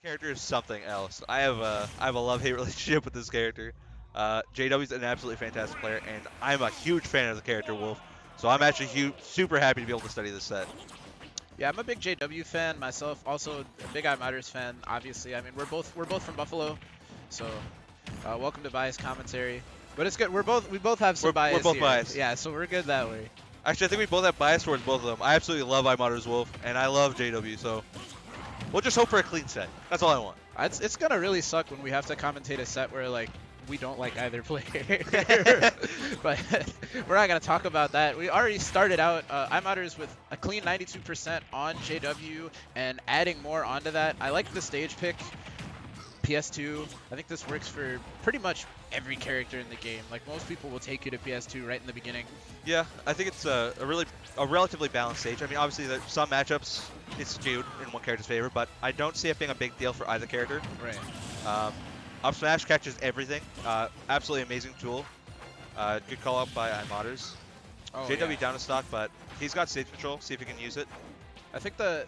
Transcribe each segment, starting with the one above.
character is something else. I have a love-hate relationship with this character. JW's an absolutely fantastic player, and I'm a huge fan of the character Wolf. So I'm actually super happy to be able to study this set. Yeah, I'm a big JW fan myself. Also, a big iModerz fan. Obviously, I mean we're both from Buffalo, so welcome to biased commentary. But it's good. We both have some bias. We're both here. biased. Yeah, so we're good that way. Actually, I think we both have bias towards both of them. I absolutely love iModerz Wolf, and I love JW. So we'll just hope for a clean set. That's all I want. It's gonna really suck when we have to commentate a set where like we don't like either player. But we're not gonna talk about that. We already started out iModerz with a clean 92% on JW, and adding more onto that. I like the stage pick. PS2. I think this works for pretty much every character in the game. Like most people will take you to PS2 right in the beginning. Yeah, I think it's a relatively balanced stage. I mean, obviously, there's some matchups it's skewed in one character's favor, but I don't see it being a big deal for either character. Right. Up smash catches everything. Absolutely amazing tool. Good call out by iModerz. Oh, JW yeah. down to stock, but he's got stage control. See if he can use it. I think the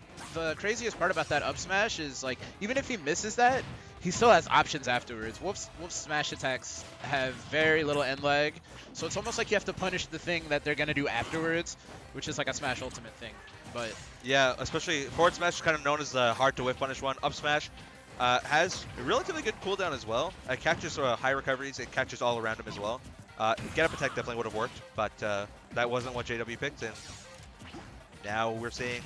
craziest part about that up smash is like even if he misses that, he still has options afterwards. Wolf's smash attacks have very little end lag, so it's almost like you have to punish the thing that they're gonna do afterwards, which is like a smash ultimate thing. But yeah, especially forward smash is kind of known as the hard to whiff punish one. Up smash has a relatively good cooldown as well. It catches high recoveries. It catches all around him as well. Get up attack definitely would have worked, but that wasn't what JW picked, and now we're seeing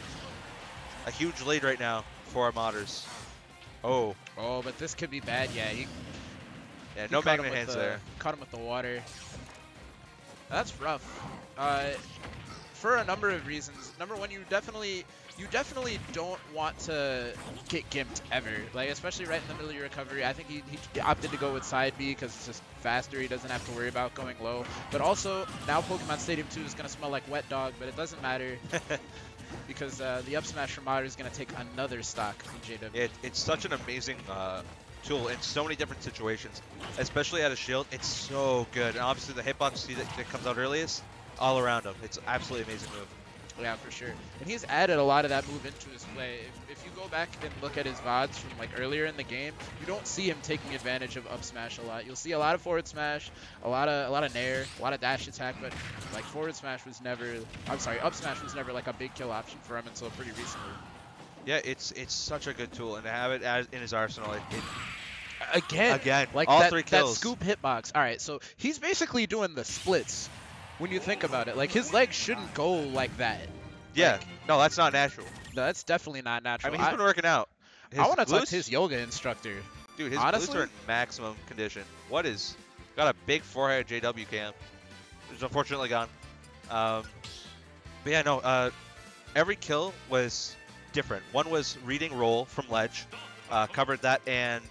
a huge lead right now for iModerz. Oh, but this could be bad. Yeah, he no magnet hands there. Caught him with the water. That's rough. For a number of reasons. Number one, you definitely don't want to get gimped ever. Like especially right in the middle of your recovery. I think he opted to go with side B because it's just faster. He doesn't have to worry about going low. But also now Pokemon Stadium 2 is gonna smell like wet dog, but it doesn't matter. Because the up smash from Immodder is going to take another stock from JW. It's such an amazing tool in so many different situations, especially at a shield. It's so good. And obviously the hitbox speed that comes out earliest, all around him. It's absolutely amazing move. Yeah, for sure. And he's added a lot of that move into his play. If you go back and look at his VODs from like earlier in the game, you don't see him taking advantage of up smash a lot. You'll see a lot of forward smash, a lot of nair, a lot of dash attack, but like up smash was never like a big kill option for him until pretty recently. Yeah, it's such a good tool, and to have it in his arsenal, Again, like all that, 3 kills. That scoop hitbox. All right, so he's basically doing the splits. When you think about it, like his legs shouldn't go like that. Yeah, like, no, that's not natural. No, that's definitely not natural. I mean, he's been working out. I want to talk to his yoga instructor. Dude, his honestly, glutes are in maximum condition. Got a big forehead JW cam, which is unfortunately gone. But yeah, no, every kill was different. One was reading roll from ledge, covered that, and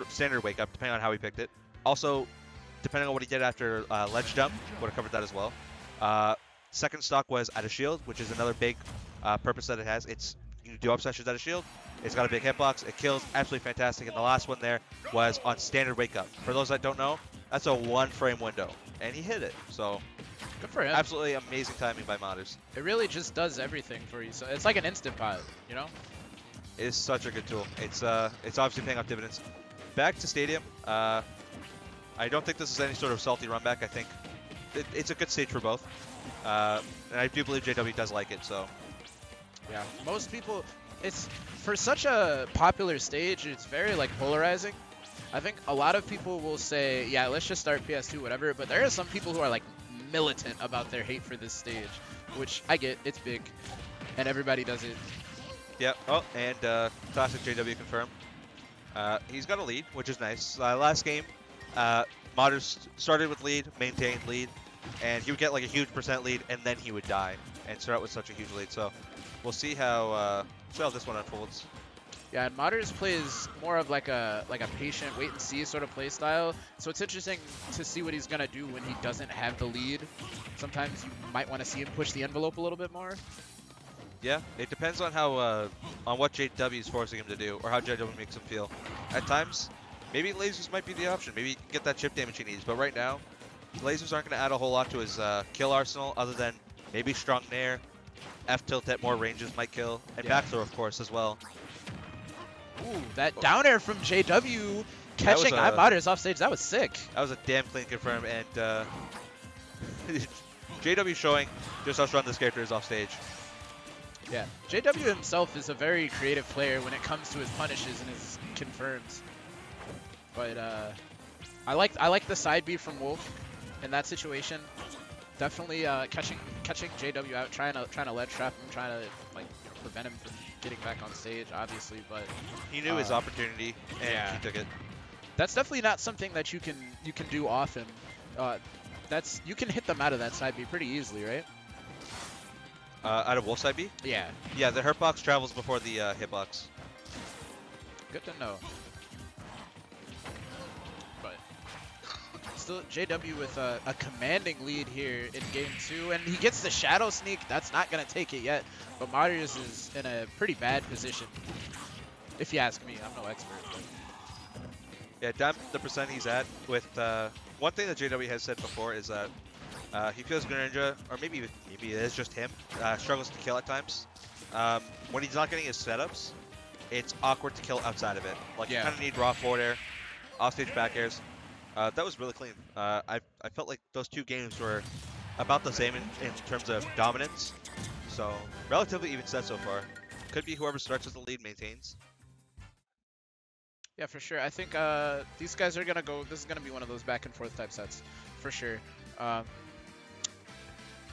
standard wake up, depending on how he picked it. Also, depending on what he did after ledge jump, would have covered that as well. Second stock was at a shield, which is another big purpose that it has. You do up smashes at a shield. It's got a big hitbox. It kills. Absolutely fantastic. And the last one there was on standard wake up. For those that don't know, that's a 1-frame window, and he hit it. So good for him. Absolutely amazing timing by iModerz. It really just does everything for you. So it's like an instant pot, you know? It is such a good tool. It's obviously paying off dividends. Back to Stadium. I don't think this is any sort of salty run back. I think it's a good stage for both. And I do believe JW does like it, so. Yeah, most people, it's for such a popular stage, it's very like polarizing. I think a lot of people will say, yeah, let's just start PS2, whatever, but there are some people who are like militant about their hate for this stage, which I get, it's big, and everybody does it. Yeah, oh, and classic JW confirmed. He's got a lead, which is nice. Last game, iModerz started with lead, maintained lead, and he would get like a huge percent lead, and then he would die, and start with such a huge lead. So we'll see how this one unfolds. Yeah, and iModerz plays more of like a patient wait and see sort of play style. So it's interesting to see what he's gonna do when he doesn't have the lead. Sometimes you might want to see him push the envelope a little bit more. Yeah, it depends on how on what JW is forcing him to do, or how JW makes him feel. At times, maybe lasers might be the option. Maybe he can get that chip damage he needs. But right now, lasers aren't going to add a whole lot to his kill arsenal, other than maybe strong nair, F tilt at more ranges might kill, and back throw of course as well. Ooh, that down air from JW catching iModerz off stage. That was sick. That was a damn clean confirm, and JW showing just how strong this character is off stage. Yeah, JW himself is a very creative player when it comes to his punishes and his confirms. But I like the side B from Wolf in that situation. Definitely catching JW out, trying to ledge trap him, trying to like prevent him from getting back on stage, obviously. But he knew his opportunity and yeah. he took it. That's definitely not something that you can do often. You can hit them out of that side B pretty easily, right? Out of Wolf side B? Yeah. Yeah, the hurtbox travels before the hitbox. Good to know. But still, JW with a commanding lead here in game 2, and he gets the shadow sneak. That's not gonna take it yet, but iModerz is in a pretty bad position, if you ask me. I'm no expert. But. Yeah, down the percent he's at with one thing that JW has said before is that he feels Greninja, or maybe it is just him, struggles to kill at times. When he's not getting his setups, it's awkward to kill outside of it. Like, you kind of need raw forward air, offstage back airs. That was really clean. I felt like those two games were about the same in terms of dominance. So, relatively even set so far. Could be whoever starts as the lead maintains. Yeah, for sure. I think these guys are going to go... This is going to be one of those back and forth type sets, for sure.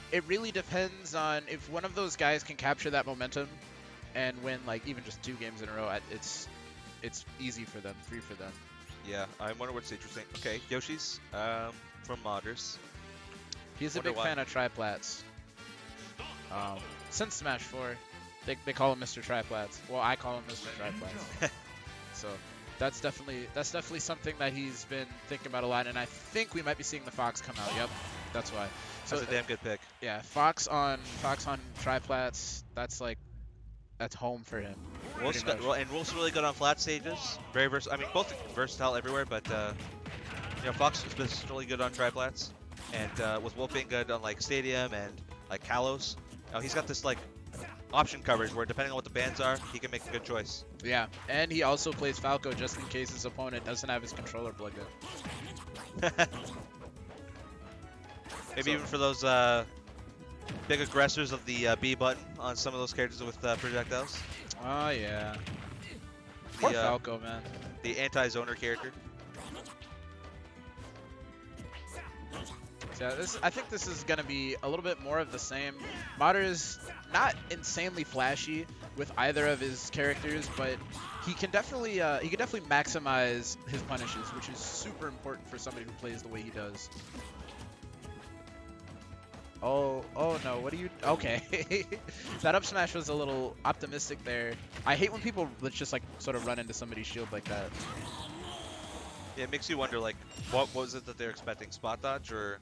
It really depends on if one of those guys can capture that momentum and win, like, even just 2 games in a row. It's easy for them, free for them. Yeah, I wonder what's interesting. Okay, Yoshi's from iModerz. He's a big fan of triplats. Since Smash 4, they call him Mr. Triplats. Well, I call him Mr. Triplats. So that's definitely something that he's been thinking about a lot, and I think we might be seeing the Fox come out. Yep, that's why. So that's a damn good pick. Yeah, Fox on triplats. That's home for him. And Wolf's really good on flat stages. Very versatile. I mean, both versatile everywhere, but Fox is really good on triplats. And with Wolf being good on like Stadium and like Kalos, he's got this like option coverage where depending on what the bans are, he can make a good choice. Yeah, and he also plays Falco just in case his opponent doesn't have his controller plugged in. Maybe even for those big aggressors of the B button on some of those characters with projectiles. Oh yeah. Poor Falco, man. The anti-zoner character. Yeah, I think this is gonna be a little bit more of the same. iModerz not insanely flashy with either of his characters, but he can definitely maximize his punishes, which is super important for somebody who plays the way he does. Oh no, what are you... Okay. That up smash was a little optimistic there. I hate when people just like sort of run into somebody's shield like that. Yeah, it makes you wonder, like, what was it that they're expecting? Spot dodge or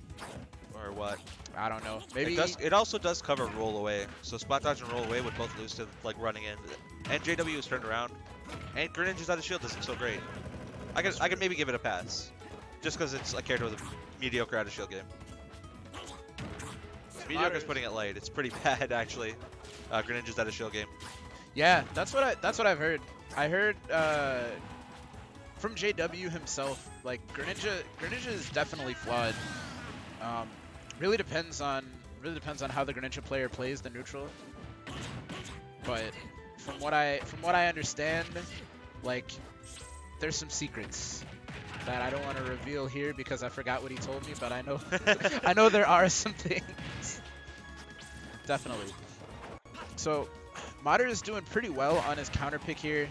what? I don't know. Maybe it also does cover roll away. So spot dodge and roll away would both lose to like running in. And JW is turned around. And Greninja's out of shield isn't so great. I could maybe give it a pass. Just because it's a character with a mediocre out of shield game. Mediocre's putting it light. It's pretty bad actually. Greninja's out of shield game. Yeah, that's what I've heard. I heard from JW himself, like Greninja is definitely flawed. Really depends on how the Greninja player plays the neutral. But from what I understand, like there's some secrets that I don't want to reveal here because I forgot what he told me, but I know I know there are some things. Definitely. So iModerz is doing pretty well on his counter pick here.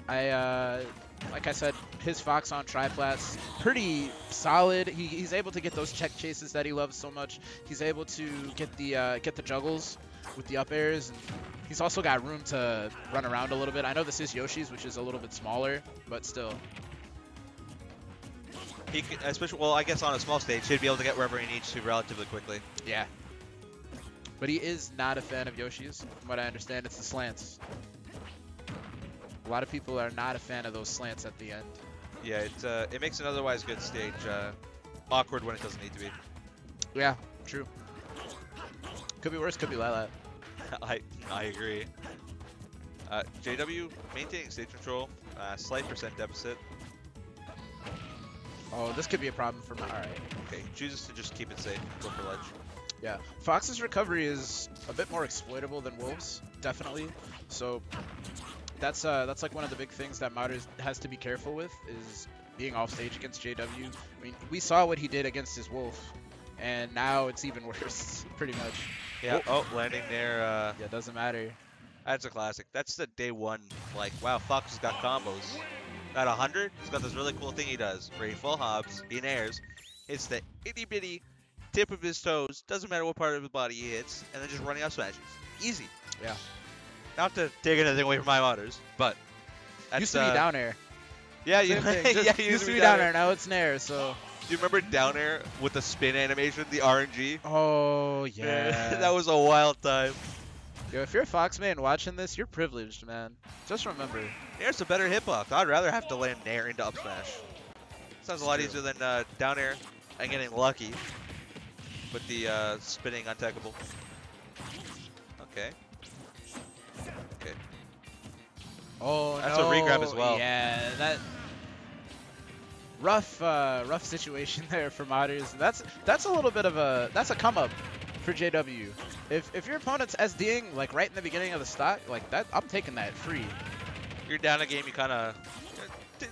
Like I said, his Fox on triplats, pretty solid. He's able to get those check chases that he loves so much. He's able to get the juggles with the up airs. And he's also got room to run around a little bit. I know this is Yoshi's, which is a little bit smaller, but still. He can, especially, well, I guess on a small stage, he'd be able to get wherever he needs to relatively quickly. Yeah. But he is not a fan of Yoshi's. From what I understand, it's the slants. A lot of people are not a fan of those slants at the end. Yeah, it makes an otherwise good stage awkward when it doesn't need to be. Yeah, true. Could be worse, could be Lilat. I agree. JW maintaining stage control, slight percent deficit. Oh, this could be a problem for my. All right. Okay, chooses to just keep it safe, go for ledge. Yeah, Fox's recovery is a bit more exploitable than Wolf's, definitely. So that's like one of the big things that iModerz has to be careful with is being off stage against JW. I mean, we saw what he did against his Wolf, and now it's even worse, pretty much. Yeah. Oh, landing there. Yeah, doesn't matter. That's a classic. That's the day one. Like, wow, Fox has got combos. At 100, he's got this really cool thing he does, where he full hops, in airs, hits the itty bitty tip of his toes, doesn't matter what part of his body he hits, and then just running up smashes. Easy. Yeah. Not to take anything away from iModerz, but that's, used to be down air. Yeah, Same thing. yeah, used to be down air. Now it's nair. So. Do you remember down air with the spin animation, the RNG? Oh yeah. That was a wild time. Yo, if you're a Fox man watching this, you're privileged, man. Just remember. Nair's a better hitbox. I'd rather have to land nair into up smash. Sounds a lot easier than down air and getting lucky with the spinning untechable. Okay. Okay. Oh, that's no. a regrab as well. Yeah, that rough situation there for iModerz. That's a little bit of a come up for JW. If your opponent's SDing like right in the beginning of the stock, like that, I'm taking that free. You're down a game, you kind of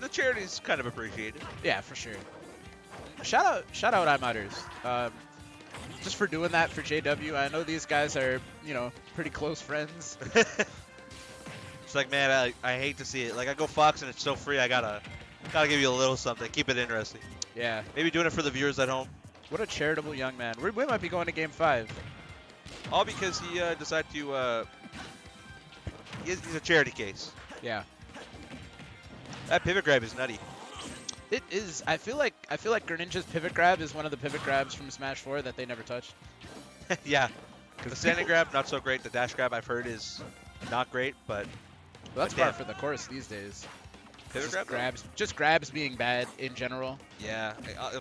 the charity's kind of appreciated. Yeah, for sure. Shout out iModerz. Just for doing that for JW. I know these guys are, you know, pretty close friends. It's like, man, I hate to see it. Like, I go Fox and it's so free. I gotta give you a little something. Keep it interesting. Yeah. Maybe doing it for the viewers at home. What a charitable young man. We might be going to Game 5. All because he decided to. He's a charity case. Yeah. That pivot grab is nutty. It is. I feel like Greninja's pivot grab is one of the pivot grabs from Smash 4 that they never touched. Yeah. The standing grab, not so great. The dash grab, I've heard, is not great, but... Well, that's par for the course these days. Pivot grab? Just grabs being bad in general. Yeah.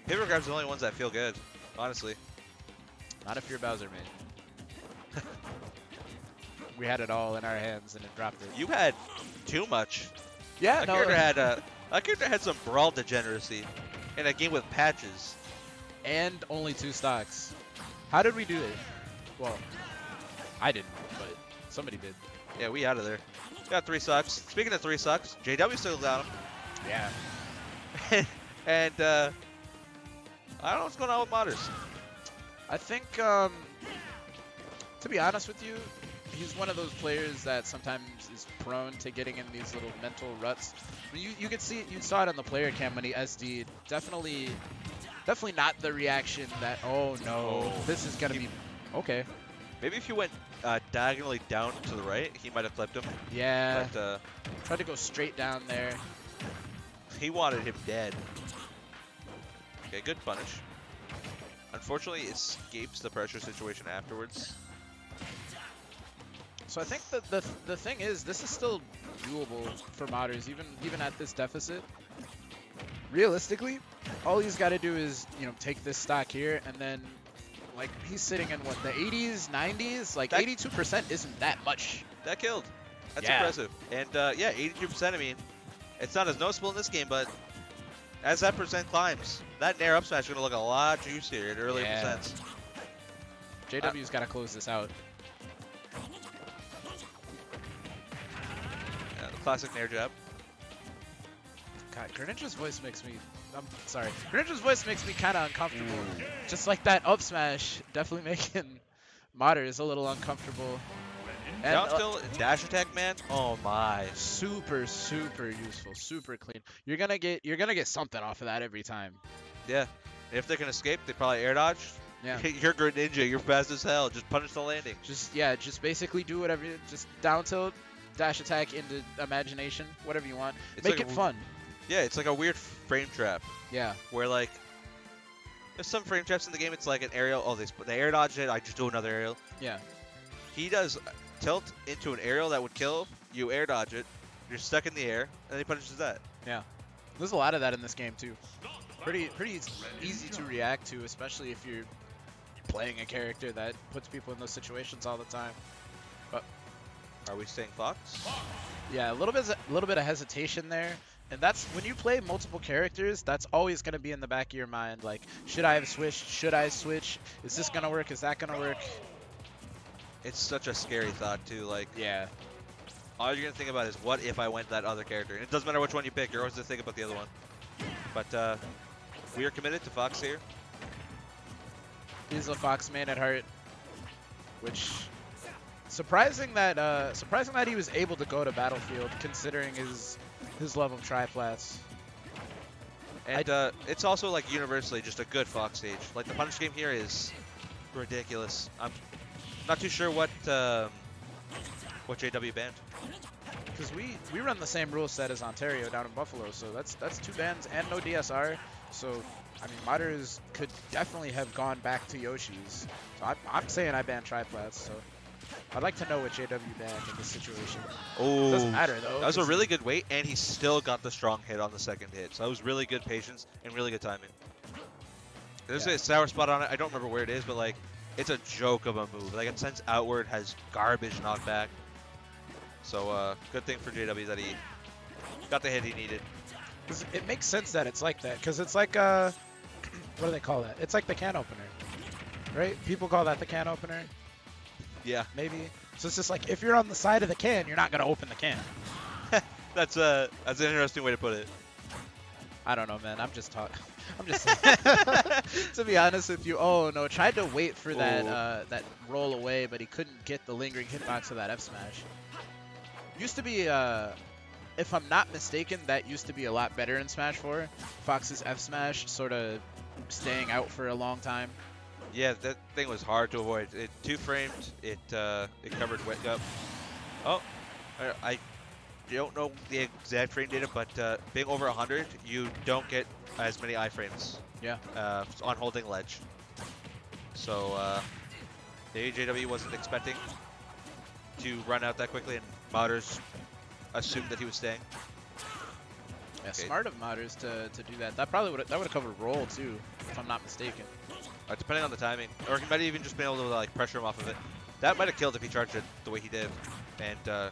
Pivot grabs are the only ones that feel good, honestly. Not if you're Bowser, man. We had it all in our hands and it dropped it. You had too much. Yeah, That character had some brawl degeneracy in a game with patches. And only 2 stocks. How did we do it? Well, I didn't, but somebody did. Yeah, we out of there. Got 3 stocks. Speaking of 3 stocks, JW still down him. Yeah. And I don't know what's going on with iModerz. I think, to be honest with you, he's one of those players that sometimes is prone to getting in these little mental ruts. I mean, you could see, you saw it on the player cam when he SD'd. Definitely not the reaction that, oh no, this is gonna be okay. Maybe if you went diagonally down to the right, he might have clipped him. Yeah. But, tried to go straight down there. He wanted him dead. Okay, good punish. Unfortunately, it escapes the pressure situation afterwards. So I think the thing is, this is still doable for iModerz, even at this deficit. Realistically, all he's got to do is, you know, take this stock here, and then, like, he's sitting in, what, the 80s, 90s? Like, 82% isn't that much. That killed. That's impressive. And, yeah, 82%, I mean, it's not as noticeable in this game, but as that percent climbs, that nair up smash is going to look a lot juicier at earlier percents. JW's got to close this out. Classic nair jab. God, Greninja's voice makes me... I'm sorry. Greninja's voice makes me kind of uncomfortable. Just like that up smash, definitely making iModerz a little uncomfortable. And down still, dash attack, man. Oh my. Super useful, super clean. You're gonna get something off of that every time. Yeah. If they can escape, they probably air dodge. Yeah. You're Greninja. You're fast as hell. Just punish the landing. Just basically do whatever. Just down tilt, dash attack into imagination, whatever you want. Make it fun. Yeah, it's like a weird frame trap. Yeah. Where like, there's some frame traps in the game. It's like an aerial. Oh, they air dodge it. I just do another aerial. Yeah. He does tilt into an aerial that would kill. You air dodge it. You're stuck in the air, and then he punishes that. Yeah. There's a lot of that in this game too. Pretty easy to react to, especially if you're playing a character that puts people in those situations all the time. But Are we staying Fox? Yeah, a little bit of hesitation there. And that's when you play multiple characters, that's always going to be in the back of your mind. Like, should I have switched? Should I switch? Is this going to work? Is that going to work? It's such a scary thought, too. Like, Yeah. all you're going to think about is, what if I went that other character? And it doesn't matter which one you pick. You're always going to think about the other one. But we are committed to Fox here. He's a Fox man at heart, which surprising that he was able to go to Battlefield considering his love of triplats. And it's also like universally just a good Fox stage. Like the punish game here is ridiculous. I'm not too sure what JW banned. Because we run the same rule set as Ontario down in Buffalo, so that's 2 bans and no DSR. So I mean, iModerz could definitely have gone back to Yoshi's. So I'm saying I banned triplats. So I'd like to know what JW banned in this situation. Oh, doesn't matter though. That was a really good wait, and he still got the strong hit on the second hit. So that was really good patience and really good timing. There's a sour spot on it. I don't remember where it is, but like, it's a joke of a move. Like, it sends outward, has garbage knockback. So good thing for JW that he got the hit he needed. It makes sense that it's like that, because it's like what do they call that? It's like the can opener, right? People call that the can opener. Yeah, maybe. So it's just like, if you're on the side of the can, you're not gonna open the can. that's an interesting way to put it. I don't know, man. I'm just talking. I'm just to be honest with you. Oh no, tried to wait for that that roll away, but he couldn't get the lingering hitbox of that F smash. Used to be, if I'm not mistaken, that used to be a lot better in Smash 4. Fox's F smash sort of staying out for a long time. Yeah, that thing was hard to avoid. It 2-framed. It covered wet up. Oh, I don't know the exact frame data, but being over 100, you don't get as many iframes. Yeah. On holding ledge. So the JW wasn't expecting to run out that quickly, and iModerz assumed that he was staying. Yeah, okay. Smart of iModerz to do that. That probably would have covered roll too, if I'm not mistaken. Depending on the timing, or he might have even just been able to like pressure him off of it. That might have killed if he charged it the way he did, and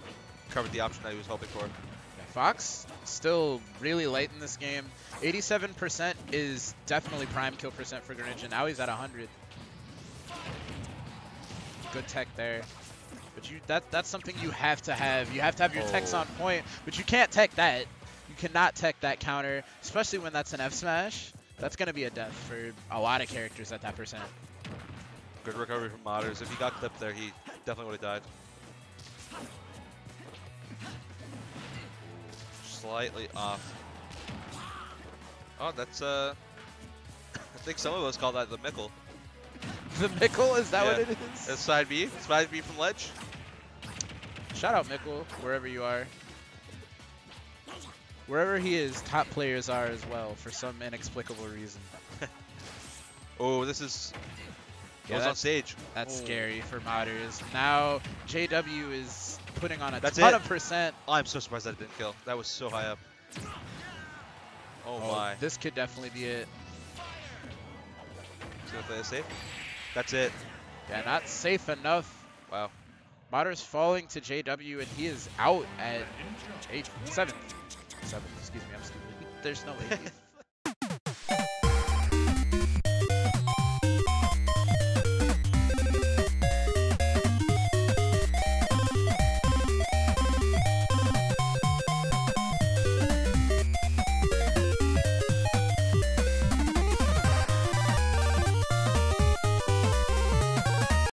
covered the option that he was hoping for. Yeah, Fox still really light in this game. 87% is definitely prime kill percent for Greninja. Now he's at 100. Good tech there. But that's something you have to have. You have to have your techs on point, but you can't tech that. You cannot tech that counter, especially when that's an F smash. That's going to be a death for a lot of characters at that percent. Good recovery from iModerz. If he got clipped there, he definitely would have died. Slightly off. Oh, that's I think some of us call that the Mickle. The Mickle? Is that what it is? It's side B. It's side B from ledge. Shout out Mickle, wherever you are. Wherever he is, top players are as well, for some inexplicable reason. Oh, this is... Yeah, on stage. That's scary for iModerz. Now, JW is putting on a ton of percent. Oh, I'm so surprised that it didn't kill. That was so high up. Oh my. This could definitely be it. He's going to play it safe. That's it. Yeah, not safe enough. Wow. iModerz falling to JW, and he is out at 7th. Excuse me, I'm stupid. There's no 8th.